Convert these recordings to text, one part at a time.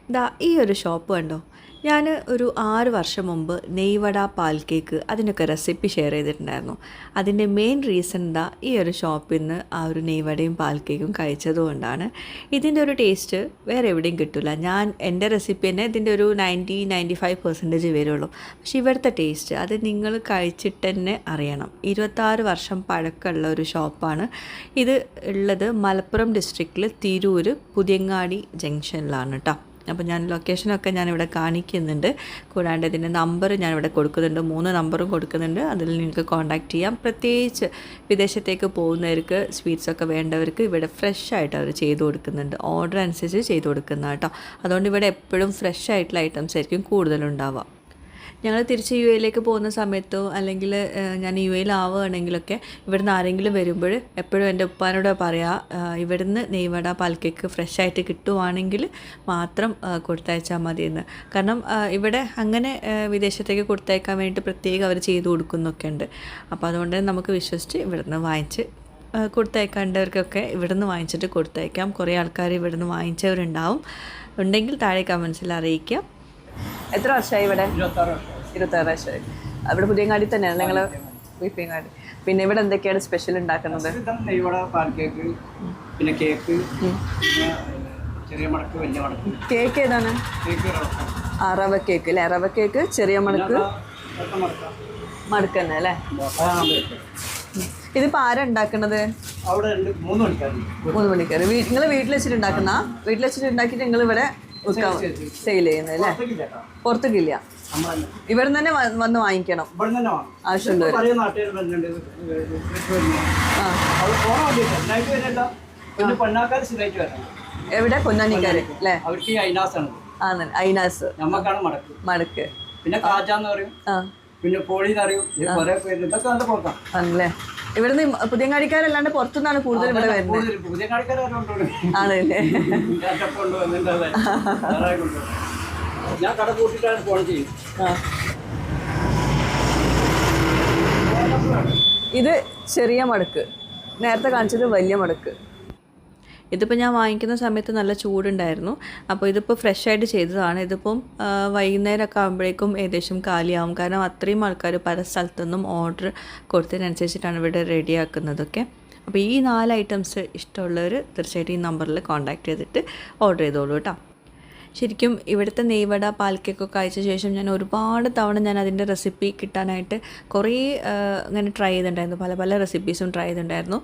ദാ ഈ ഒരു ഷോപ്പ് കണ്ടോ. ഞാൻ ഒരു 6 വർഷം മുമ്പ് നെയ്വട പാൽ കേക്ക് അതിനൊക്കെ റെസിപ്പി ഷെയർ ചെയ്തിട്ടുണ്ടായിരുന്നു. അതിൻ്റെ മെയിൻ റീസൺ ദാ ഈ ഒരു ഷോപ്പിൽ നിന്ന് ആ ഒരു നെയ്വടയും പാൽ കേക്കും കഴിച്ചതുകൊണ്ടാണ്. ഇതിൻ്റെ ഒരു ടേസ്റ്റ് വേറെ എവിടെയും കിട്ടില്ല. ഞാൻ എൻ്റെ റെസിപ്പി തന്നെ ഇതിൻ്റെ ഒരു 90-95% വരുള്ളൂ. പക്ഷേ ഇവിടുത്തെ ടേസ്റ്റ് അത് നിങ്ങൾ കഴിച്ചിട്ട് തന്നെ അറിയണം. 26 വർഷം പഴക്കമുള്ള ഒരു ഷോപ്പാണ് ഇത്. ഉള്ളത് മലപ്പുറം ഡിസ്ട്രിക്റ്റിൽ തിരൂർ പുതിയങ്ങാടി ജംഗ്ഷനിലാണ് കേട്ടോ. അപ്പോൾ ഞാൻ ലൊക്കേഷനൊക്കെ ഞാനിവിടെ കാണിക്കുന്നുണ്ട്. കൂടാണ്ട് ഇതിൻ്റെ നമ്പർ ഞാനിവിടെ കൊടുക്കുന്നുണ്ട്. 3 നമ്പറും കൊടുക്കുന്നുണ്ട്. അതിൽ നിങ്ങൾക്ക് കോൺടാക്റ്റ് ചെയ്യാം. പ്രത്യേകിച്ച് വിദേശത്തേക്ക് പോകുന്നവർക്ക് സ്വീറ്റ്സൊക്കെ വേണ്ടവർക്ക് ഇവിടെ ഫ്രഷ് ആയിട്ട് അവർ ചെയ്ത് കൊടുക്കുന്നുണ്ട്. ഓർഡർ അനുസരിച്ച് ചെയ്ത് കൊടുക്കുന്ന കേട്ടോ. അതുകൊണ്ട് ഇവിടെ എപ്പോഴും ഫ്രഷ് ആയിട്ടുള്ള ഐറ്റംസ് ആയിരിക്കും കൂടുതലുണ്ടാവുക. ഞങ്ങൾ തിരിച്ച് യു എയിലേക്ക് പോകുന്ന സമയത്തോ അല്ലെങ്കിൽ ഞാൻ യു എയിലാവുകയാണെങ്കിലൊക്കെ ഇവിടുന്ന് ആരെങ്കിലും വരുമ്പോൾ എപ്പോഴും എൻ്റെ ഉപ്പാനോട് പറയാം, ഇവിടുന്ന് നെയ്വട പാൽ കേക്ക് ഫ്രഷ് ആയിട്ട് കിട്ടുവാണെങ്കിൽ മാത്രം കൊടുത്തയച്ചാൽ മതിയെന്ന്. കാരണം ഇവിടെ അങ്ങനെ വിദേശത്തേക്ക് കൊടുത്തയക്കാൻ വേണ്ടിയിട്ട് പ്രത്യേകം അവർ ചെയ്ത് കൊടുക്കുന്നൊക്കെ ഉണ്ട്. അപ്പോൾ അതുകൊണ്ട് നമുക്ക് വിശ്വസിച്ച് ഇവിടുന്ന് വാങ്ങിച്ച് കൊടുത്തയക്കേണ്ടവർക്കൊക്കെ ഇവിടുന്ന് വാങ്ങിച്ചിട്ട് കൊടുത്തയക്കാം. കുറേ ആൾക്കാർ ഇവിടുന്ന് വാങ്ങിച്ചവരുണ്ടാവും. ഉണ്ടെങ്കിൽ താഴെ കമൻസിൽ അറിയിക്കാം. എത്ര വർഷമായി ഇവിടെ? 26 വർഷമായി. ഇവിടെ പുതിയങ്ങാടി തന്നെയാണ് നിങ്ങൾ? പുതിയങ്ങാടി. പിന്നെ ഇവിടെ എന്തൊക്കെയാണ് സ്പെഷ്യൽ ഉണ്ടാക്കുന്നത്? കേക്ക് ഏതാണ്? റവ കേക്ക് അല്ലേ? റവ കേക്ക്, ചെറിയ മടക്ക്, മടക്ക് തന്നെ അല്ലേ? ഇതിപ്പോൾ ആരാ ഉണ്ടാക്കുന്നത്? 3 മണിക്കാർ. നിങ്ങൾ വീട്ടിൽ വെച്ചിട്ട് ഉണ്ടാക്കുന്ന? വീട്ടിൽ വെച്ചിട്ട് ഉണ്ടാക്കിയിട്ട് നിങ്ങൾ ഇവിടെ സെയിൽ ചെയ്യുന്നത് അല്ലേ? പുറത്തേക്കില്ല, ഇവിടെ തന്നെ വന്ന് വാങ്ങിക്കണം ആവശ്യമുണ്ട്. എവിടെ? പൊന്നാനിക്കാര് അല്ലേ? ഐനാസ്, മടക്ക്, ആണല്ലേ? ഇവിടുന്ന് പുതിയങ്ങാടിക്കാരല്ലാണ്ട് പുറത്തുനിന്നാണ് കൂടുതൽ ഇവിടെ വരുന്നത്. ആണല്ലേ? ഇത് ചെറിയ മടക്ക്, നേരത്തെ കാണിച്ചത് വലിയ മടക്ക്. ഇതിപ്പോൾ ഞാൻ വാങ്ങിക്കുന്ന സമയത്ത് നല്ല ചൂടുണ്ടായിരുന്നു. അപ്പോൾ ഇതിപ്പോൾ ഫ്രഷ് ആയിട്ട് ചെയ്തതാണ്. ഇതിപ്പം വൈകുന്നേരമൊക്കെ ആകുമ്പോഴേക്കും ഏകദേശം കാലിയാവും. കാരണം അത്രയും ആൾക്കാർ പല സ്ഥലത്തുനിന്നും ഓർഡർ കൊടുത്തതിനനുസരിച്ചിട്ടാണ് ഇവിടെ റെഡിയാക്കുന്നതൊക്കെ. അപ്പോൾ ഈ 4 ഐറ്റംസ് ഇഷ്ടമുള്ളവർ തീർച്ചയായിട്ടും ഈ നമ്പറിൽ കോൺടാക്റ്റ് ചെയ്തിട്ട് ഓർഡർ ചെയ്തോളൂ കേട്ടോ. ശരിക്കും ഇവിടുത്തെ നെയ്വട പാൽ കേക്കൊക്കെ അയച്ച ശേഷം ഞാൻ ഒരുപാട് തവണ ഞാൻ അതിൻ്റെ റെസിപ്പി കിട്ടാനായിട്ട് കുറേ ഇങ്ങനെ ട്രൈ ചെയ്തിട്ടുണ്ടായിരുന്നു. പല റെസിപ്പീസും ട്രൈ ചെയ്തിട്ടുണ്ടായിരുന്നു.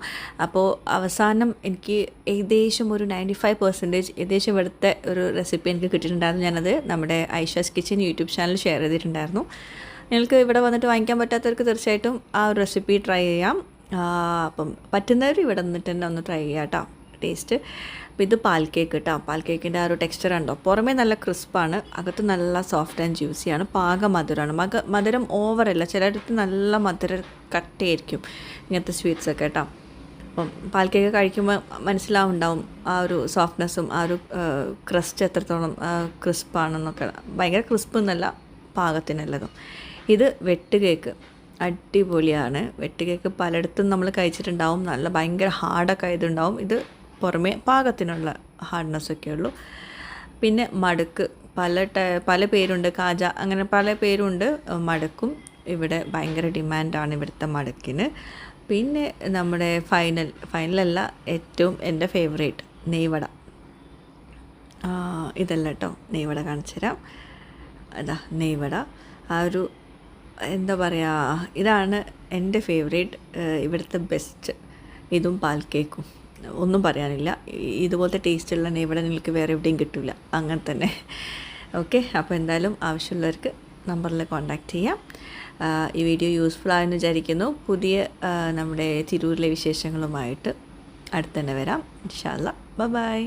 അപ്പോൾ അവസാനം എനിക്ക് ഏകദേശം ഒരു 95% ഏകദേശം ഇവിടുത്തെ ഒരു റെസിപ്പി എനിക്ക് കിട്ടിയിട്ടുണ്ടായിരുന്നു. ഞാനത് നമ്മുടെ Aisha's kitchen YouTube channel share ചെയ്തിട്ടുണ്ടായിരുന്നു. നിങ്ങൾക്ക് ഇവിടെ വന്നിട്ട് വാങ്ങിക്കാൻ പറ്റാത്തവർക്ക് തീർച്ചയായിട്ടും ആ ഒരു റെസിപ്പി ട്രൈ ചെയ്യാം. അപ്പം പറ്റുന്നവർ ഇവിടെ വന്നിട്ട് തന്നെ ഒന്ന് ട്രൈ ചെയ്യാം കേട്ടോ. ടേസ്റ്റ്. അപ്പോൾ ഇത് പാൽ കേക്ക് കേട്ടോ. പാൽ കേക്കിൻ്റെ ആ ഒരു ടെക്സ്ചർ ഉണ്ടോ? പുറമേ നല്ല ക്രിസ്പാണ്, അകത്ത് നല്ല സോഫ്റ്റ് ആൻഡ് ജ്യൂസിയാണ്. പാക മധുരമാണ്. മധുരം ഓവറല്ല, ചിലയിടത്ത് നല്ല മധുരം കട്ടയായിരിക്കും ഇങ്ങനത്തെ സ്വീറ്റ്സൊക്കെ കേട്ടോ. അപ്പം പാൽ കേക്ക് കഴിക്കുമ്പോൾ മനസ്സിലാവുണ്ടാവും ആ ഒരു സോഫ്റ്റ്നെസ്സും ആ ഒരു ക്രസ്റ്റ് എത്രത്തോളം ക്രിസ്പാണെന്നൊക്കെ. ഭയങ്കര ക്രിസ്പ് എന്നല്ല, പാകത്തിനുള്ളതും. ഇത് വെട്ട് കേക്ക് അടിപൊളിയാണ്. വെട്ട് കേക്ക് പലയിടത്തും നമ്മൾ കഴിച്ചിട്ടുണ്ടാവും. നല്ല ഭയങ്കര ഹാർഡൊക്കെ ആയതുണ്ടാവും. ഇത് പുറമേ പാകത്തിനുള്ള ഹാർഡ്നെസ്സൊക്കെ ഉള്ളൂ. പിന്നെ മടക്ക് പല പേരുണ്ട്, കാജ, അങ്ങനെ പല പേരുണ്ട്. മടക്കും ഇവിടെ ഭയങ്കര ഡിമാൻഡാണ് ഇവിടുത്തെ മടക്കിന്. പിന്നെ നമ്മുടെ ഫൈനലല്ല, ഏറ്റവും എൻ്റെ ഫേവറേറ്റ് നെയ്വട. ഇതല്ല കേട്ടോ, നെയ്വട കാണിച്ചു തരാം. അതാ നെയ്വട. ആ ഒരു എന്താ പറയുക, ഇതാണ് എൻ്റെ ഫേവറേറ്റ്, ഇവിടുത്തെ ബെസ്റ്റ്. ഇതും പാൽ കേക്കും ഒന്നും പറയാനില്ല. ഇതുപോലത്തെ ടേസ്റ്റുള്ള നെയ്വട നിങ്ങൾക്ക് വേറെ എവിടെയും കിട്ടില്ല, അങ്ങനെ തന്നെ. ഓക്കെ, അപ്പോൾ എന്തായാലും ആവശ്യമുള്ളവർക്ക് നമ്പറിൽ കോൺടാക്റ്റ് ചെയ്യാം. ഈ വീഡിയോ യൂസ്ഫുൾ ആയെന്ന് വിചാരിക്കുന്നു. പുതിയ നമ്മുടെ തിരൂരിലെ വിശേഷങ്ങളുമായിട്ട് അടുത്ത് തന്നെ വരാം ഇൻഷാ അല്ലാ. ബൈ.